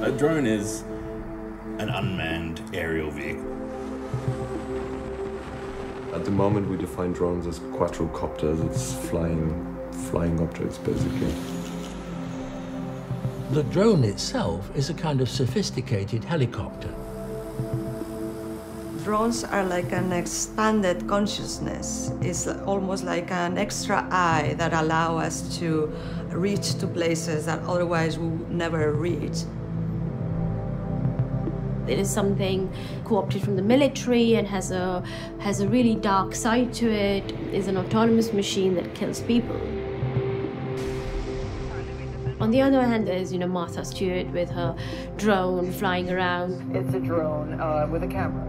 A drone is an unmanned aerial vehicle. At the moment we define drones as quadrocopters. It's flying objects basically. The drone itself is a kind of sophisticated helicopter. Drones are like an expanded consciousness. It's almost like an extra eye that allow us to reach to places that otherwise we would never reach. It is something co-opted from the military and has a really dark side to it. It's an autonomous machine that kills people. On the other hand, there's Martha Stewart with her drone flying around. It's a drone with a camera.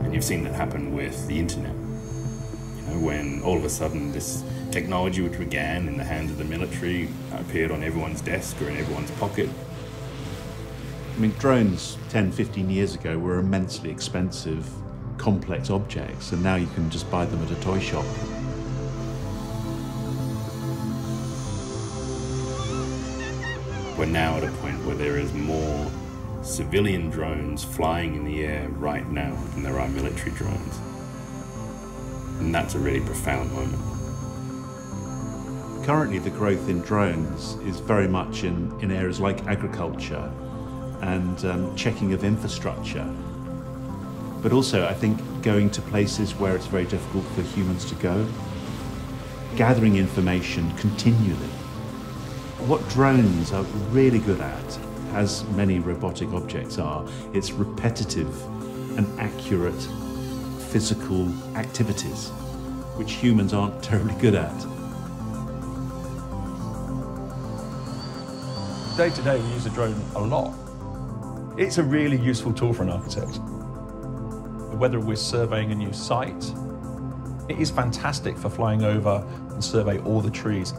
And you've seen that happen with the internet. When all of a sudden this technology which began in the hands of the military appeared on everyone's desk or in everyone's pocket. I mean, drones 10, 15 years ago were immensely expensive, complex objects, and now you can just buy them at a toy shop. We're now at a point where there is more civilian drones flying in the air right now than there are military drones. And that's a really profound moment. Currently, the growth in drones is very much in areas like agriculture and checking of infrastructure. But also, I think, going to places where it's very difficult for humans to go, gathering information continually. What drones are really good at, as many robotic objects are, it's repetitive and accurate physical activities, which humans aren't terribly good at. Day to day, we use a drone a lot. It's a really useful tool for an architect. Whether we're surveying a new site, it is fantastic for flying over and survey all the trees.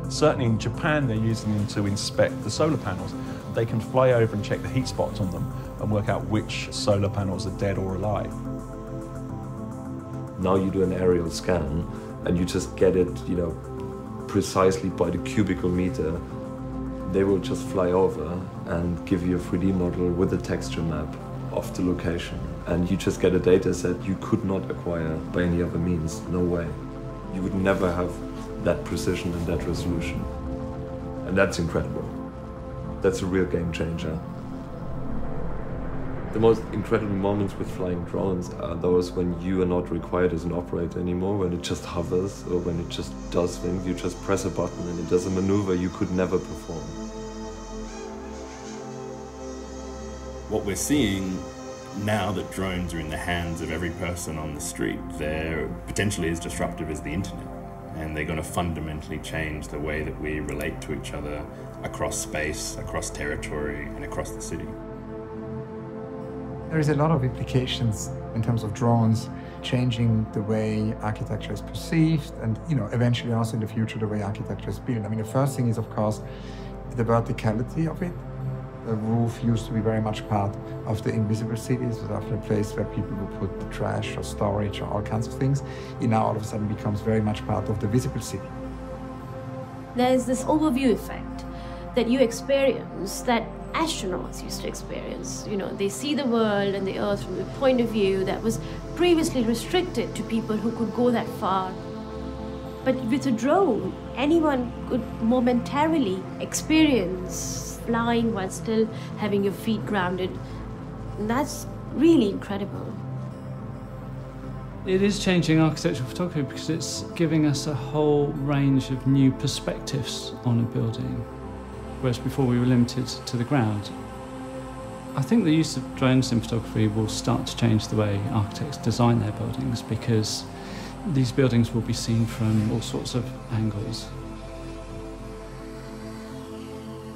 Certainly in Japan, they're using them to inspect the solar panels. They can fly over and check the heat spots on them and work out which solar panels are dead or alive. Now you do an aerial scan and you just get it, precisely by the cubical meter. They will just fly over and give you a 3D model with a texture map of the location. And you just get a data set you could not acquire by any other means, no way. You would never have that precision and that resolution. And that's incredible. That's a real game changer. The most incredible moments with flying drones are those when you are not required as an operator anymore, when it just hovers or when it just does things. You just press a button and it does a maneuver you could never perform. What we're seeing now that drones are in the hands of every person on the street, they're potentially as disruptive as the internet. And they're going to fundamentally change the way that we relate to each other across space, across territory, and across the city. There is a lot of implications in terms of drones changing the way architecture is perceived and, eventually also in the future the way architecture is built. I mean, the first thing is, of course, the verticality of it. The roof used to be very much part of the invisible cities. It was often a place where people would put trash or storage or all kinds of things. It now all of a sudden becomes very much part of the visible city. There's this overview effect that you experience that astronauts used to experience. They see the world and the Earth from a point of view that was previously restricted to people who could go that far. But with a drone, anyone could momentarily experience flying while still having your feet grounded. And that's really incredible. It is changing architectural photography because it's giving us a whole range of new perspectives on a building, whereas before we were limited to the ground. I think the use of drones in photography will start to change the way architects design their buildings because these buildings will be seen from all sorts of angles.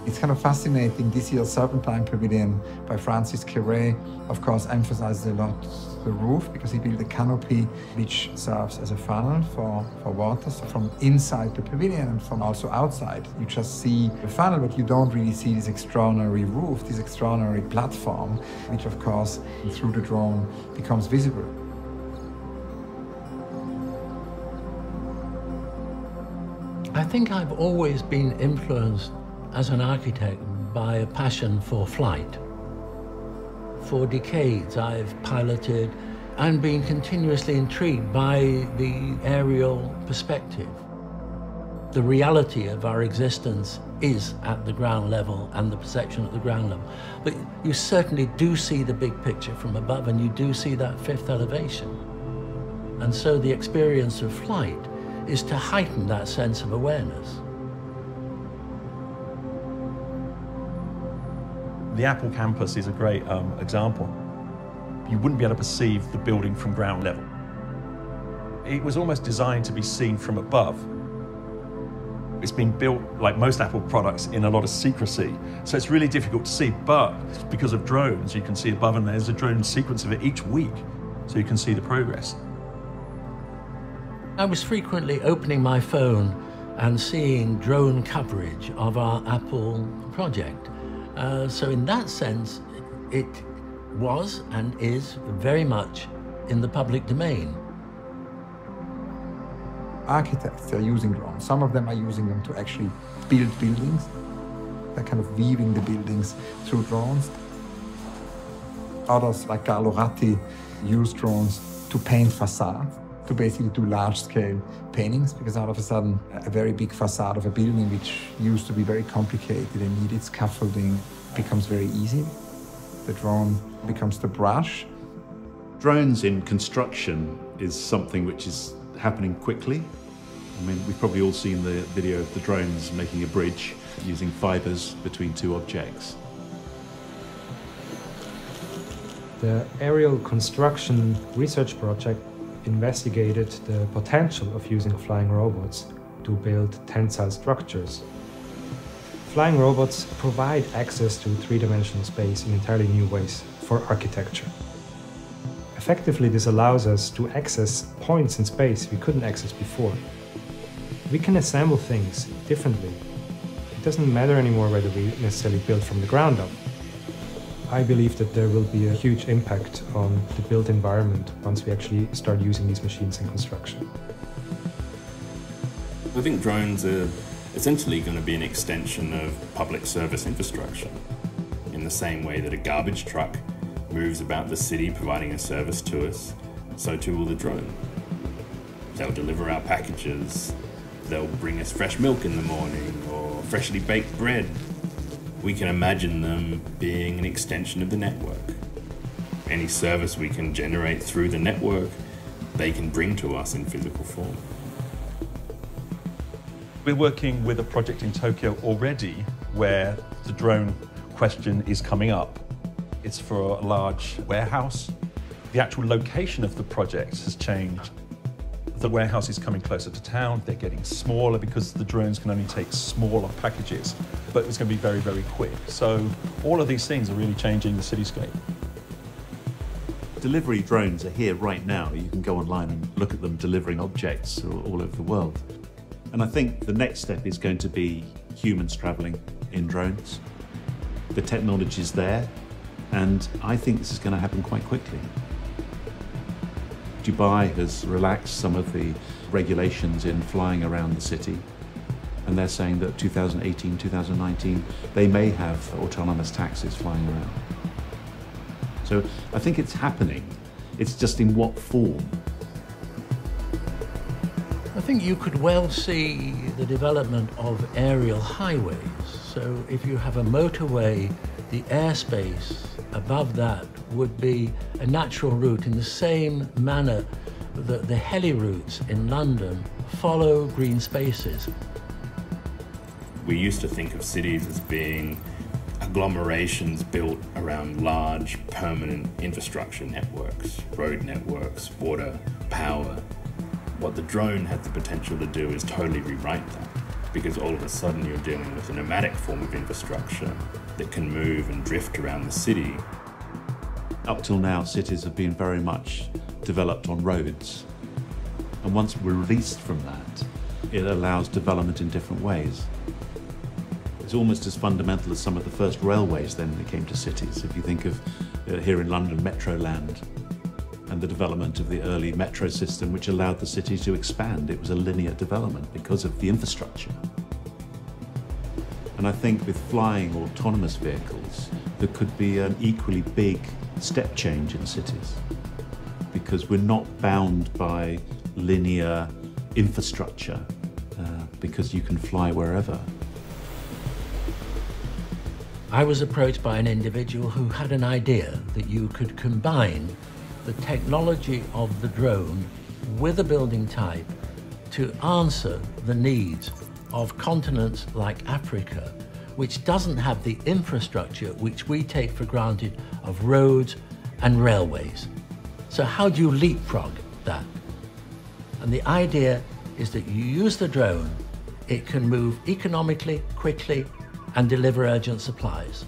It's kind of fascinating. This year's Serpentine Pavilion by Francis Quéré, of course, emphasizes a lot the roof because he built a canopy which serves as a funnel for water. So from inside the pavilion and from also outside, you just see the funnel, but you don't really see this extraordinary roof, this extraordinary platform, which of course, through the drone, becomes visible. I think I've always been influenced as an architect by a passion for flight. For decades, I've piloted and been continuously intrigued by the aerial perspective. The reality of our existence is at the ground level and the perception at the ground level. But you certainly do see the big picture from above, and you do see that fifth elevation. And so the experience of flight is to heighten that sense of awareness. The Apple campus is a great example. You wouldn't be able to perceive the building from ground level. It was almost designed to be seen from above. It's been built, like most Apple products, in a lot of secrecy, so it's really difficult to see, but because of drones, you can see above, and there's a drone sequence of it each week, so you can see the progress. I was frequently opening my phone and seeing drone coverage of our Apple project. So in that sense, it was and is very much in the public domain. Architects are using drones. Some of them are using them to actually build buildings. They're kind of weaving the buildings through drones. Others, like Carlo Ratti, use drones to paint facades, to basically do large-scale paintings, because all of a sudden a very big facade of a building, which used to be very complicated and needed scaffolding, becomes very easy. The drone becomes the brush. Drones in construction is something which is happening quickly. I mean, we've probably all seen the video of the drones making a bridge using fibers between two objects. The aerial construction research project investigated the potential of using flying robots to build tensile structures. Flying robots provide access to three-dimensional space in entirely new ways for architecture. Effectively, this allows us to access points in space we couldn't access before. We can assemble things differently. It doesn't matter anymore whether we necessarily build from the ground up. I believe that there will be a huge impact on the built environment once we actually start using these machines in construction. I think drones are essentially going to be an extension of public service infrastructure, in the same way that a garbage truck moves about the city providing a service to us, so too will the drone. They'll deliver our packages, they'll bring us fresh milk in the morning or freshly baked bread. We can imagine them being an extension of the network. Any service we can generate through the network, they can bring to us in physical form. We're working with a project in Tokyo already where the drone question is coming up. It's for a large warehouse. The actual location of the project has changed. The warehouse is coming closer to town. They're getting smaller because the drones can only take smaller packages, but it's going to be very, very quick. So all of these things are really changing the cityscape. Delivery drones are here right now. You can go online and look at them delivering objects all over the world. And I think the next step is going to be humans traveling in drones. The technology's there, and I think this is going to happen quite quickly. Dubai has relaxed some of the regulations in flying around the city, and they're saying that 2018, 2019, they may have autonomous taxis flying around. So I think it's happening. It's just in what form. I think you could well see the development of aerial highways. So if you have a motorway, the airspace above that would be a natural route in the same manner that the heli routes in London follow green spaces. We used to think of cities as being agglomerations built around large, permanent infrastructure networks, road networks, water, power. What the drone has the potential to do is totally rewrite that, because all of a sudden you're dealing with a nomadic form of infrastructure that can move and drift around the city. Up till now, cities have been very much developed on roads. And once we're released from that, it allows development in different ways. It's almost as fundamental as some of the first railways then that came to cities. If you think of here in London, Metroland, and the development of the early metro system, which allowed the city to expand. It was a linear development because of the infrastructure. And I think with flying autonomous vehicles, there could be an equally big step change in cities, because we're not bound by linear infrastructure, because you can fly wherever. I was approached by an individual who had an idea that you could combine the technology of the drone with a building type to answer the needs of continents like Africa, which doesn't have the infrastructure which we take for granted of roads and railways. So how do you leapfrog that? And the idea is that you use the drone, it can move economically, quickly, and deliver urgent supplies.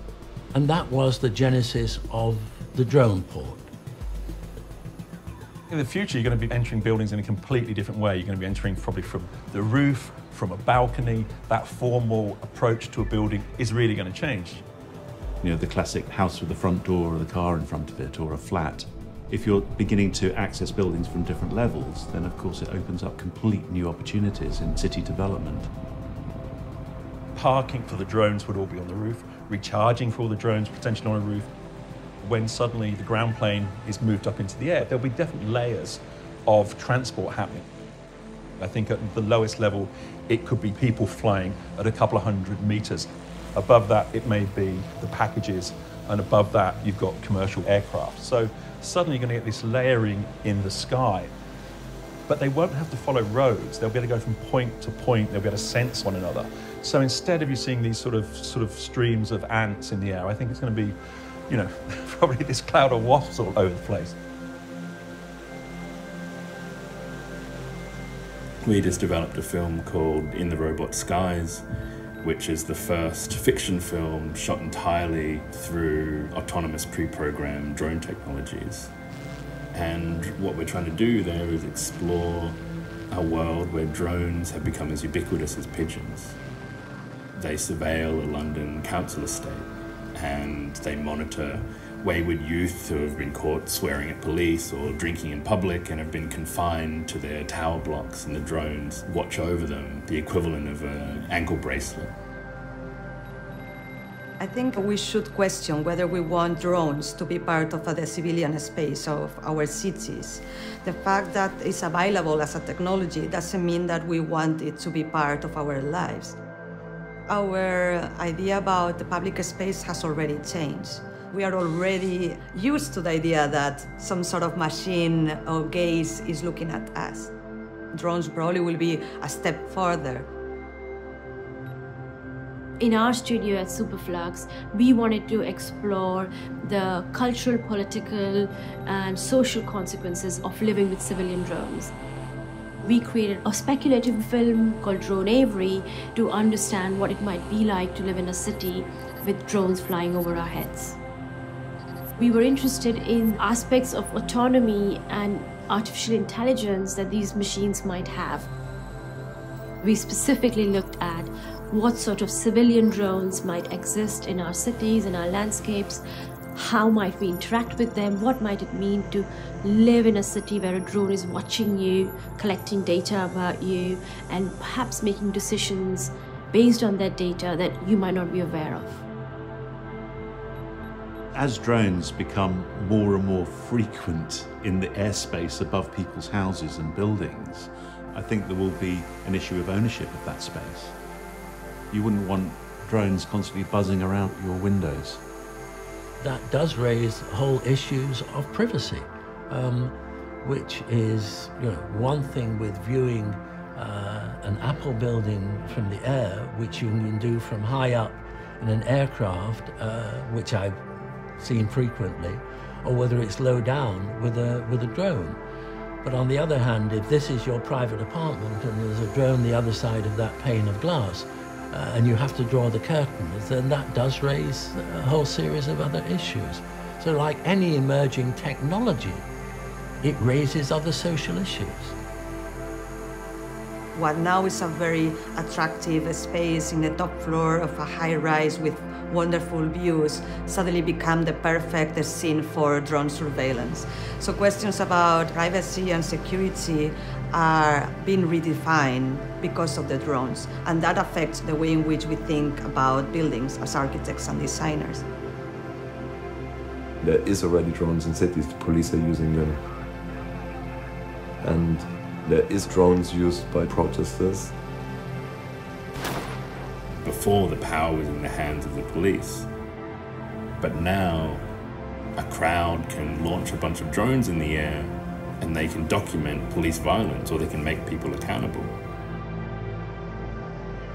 And that was the genesis of the drone port. In the future, you're going to be entering buildings in a completely different way. You're going to be entering probably from the roof, from a balcony. That formal approach to a building is really going to change. You know, the classic house with the front door or the car in front of it, or a flat. If you're beginning to access buildings from different levels, then of course it opens up complete new opportunities in city development. Parking for the drones would all be on the roof, recharging for all the drones potentially on a roof. When suddenly the ground plane is moved up into the air, there'll be different layers of transport happening. I think at the lowest level, it could be people flying at a couple of 100 meters. Above that, it may be the packages, and above that, you've got commercial aircraft. So suddenly you're going to get this layering in the sky. But they won't have to follow roads. They'll be able to go from point to point. They'll be able to sense one another. So instead of you seeing these sort of streams of ants in the air, I think it's going to be, you know, probably this cloud of wasps all over the place. We just developed a film called In the Robot Skies, which is the first fiction film shot entirely through autonomous pre-programmed drone technologies. And what we're trying to do there is explore a world where drones have become as ubiquitous as pigeons. They surveil a London council estate, and they monitor wayward youth who have been caught swearing at police or drinking in public and have been confined to their tower blocks, and the drones watch over them, the equivalent of an ankle bracelet. I think we should question whether we want drones to be part of the civilian space of our cities. The fact that it's available as a technology doesn't mean that we want it to be part of our lives. Our idea about the public space has already changed. We are already used to the idea that some sort of machine or gaze is looking at us. Drones probably will be a step further. In our studio at Superflux, we wanted to explore the cultural, political, and social consequences of living with civilian drones. We created a speculative film called Drone Avery to understand what it might be like to live in a city with drones flying over our heads. We were interested in aspects of autonomy and artificial intelligence that these machines might have. We specifically looked at what sort of civilian drones might exist in our cities, in our landscapes, how might we interact with them, what might it mean to live in a city where a drone is watching you, collecting data about you, and perhaps making decisions based on that data that you might not be aware of. As drones become more and more frequent in the airspace above people's houses and buildings, I think there will be an issue of ownership of that space. You wouldn't want drones constantly buzzing around your windows. That does raise whole issues of privacy, which is, you know, one thing with viewing an Apple building from the air, which you can do from high up in an aircraft, which I've seen frequently, or whether it's low down with a drone. But on the other hand, if this is your private apartment and there's a drone the other side of that pane of glass, and you have to draw the curtains, then that does raise a whole series of other issues. So like any emerging technology, it raises other social issues. What now is a very attractive space in the top floor of a high-rise with wonderful views suddenly become the perfect scene for drone surveillance. So questions about privacy and security are being redefined because of the drones, and that affects the way in which we think about buildings as architects and designers. There is already drones in cities, the police are using them. And there is drones used by protesters. Before, the power was in the hands of the police. But now, a crowd can launch a bunch of drones in the air and they can document police violence, or they can make people accountable.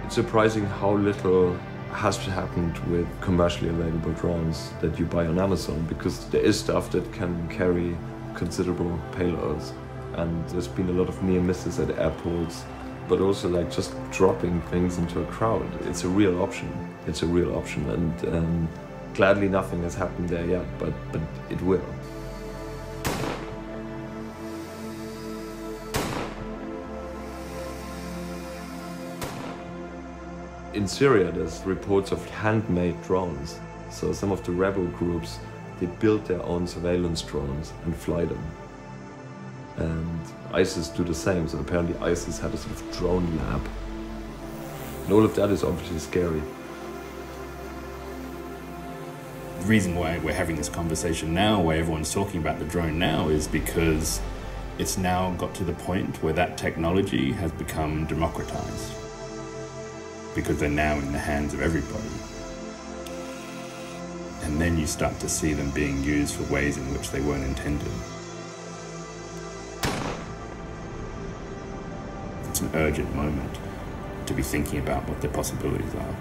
It's surprising how little has happened with commercially available drones that you buy on Amazon, because there is stuff that can carry considerable payloads. And there's been a lot of near misses at airports, but also like just dropping things into a crowd. It's a real option. It's a real option, and gladly nothing has happened there yet, but it will. In Syria, there's reports of handmade drones. So some of the rebel groups, they build their own surveillance drones and fly them. And ISIS do the same. So apparently ISIS had a sort of drone lab. And all of that is obviously scary. The reason why we're having this conversation now, why everyone's talking about the drone now, is because it's now got to the point where that technology has become democratized. Because they're now in the hands of everybody. And then you start to see them being used for ways in which they weren't intended. It's an urgent moment to be thinking about what the possibilities are.